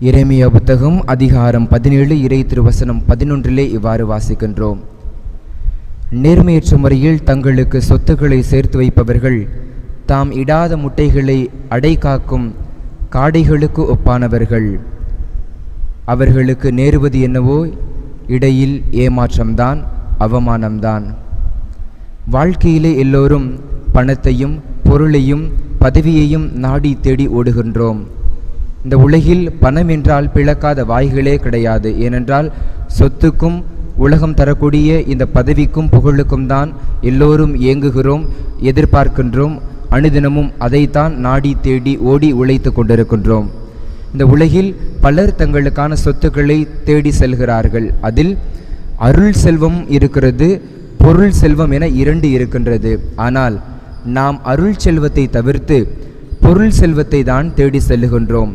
எரேமியா புத்தகம் அதிகாரம் 17 இறை திருவசனம் 11 இவ்வாறு வாசிக்கின்றோம். நேர்மையற்ற முறையில் தங்களுக்கு சொத்துக்களை சேர்த்து வைப்பவர்கள் தாம் இடாத முட்டைகளை அடை காக்கும் காடைகளுக்கு ஒப்பானவர்கள். அவர்களுக்கு நேருவது என்னவோ இடையில் ஏமாற்றம்தான், அவமானம்தான். வாழ்க்கையிலே எல்லோரும் பணத்தையும் பொருளையும் பதவியையும் நாடி தேடி ஓடுகின்றோம். இந்த உலகில் பணம் என்றால் பிளக்காத வாய்களே கிடையாது. ஏனென்றால் சொத்துக்கும் உலகம் தரக்கூடிய இந்த பதவிக்கும் புகழுக்கும் தான் எல்லோரும் ஏங்குகிறோம், எதிர்பார்க்கின்றோம். அனுதினமும் அதைத்தான் நாடி தேடி ஓடி உழைத்து கொண்டிருக்கின்றோம். இந்த உலகில் பலர் தங்களுக்கான சொத்துக்களை தேடி செல்கிறார்கள். அதில் அருள் செல்வம் இருக்கிறது, பொருள் செல்வம் என 2 இருக்கின்றது. ஆனால் நாம் அருள் செல்வத்தை தவிர்த்து பொருள் செல்வத்தை தான் தேடி செல்லுகின்றோம்.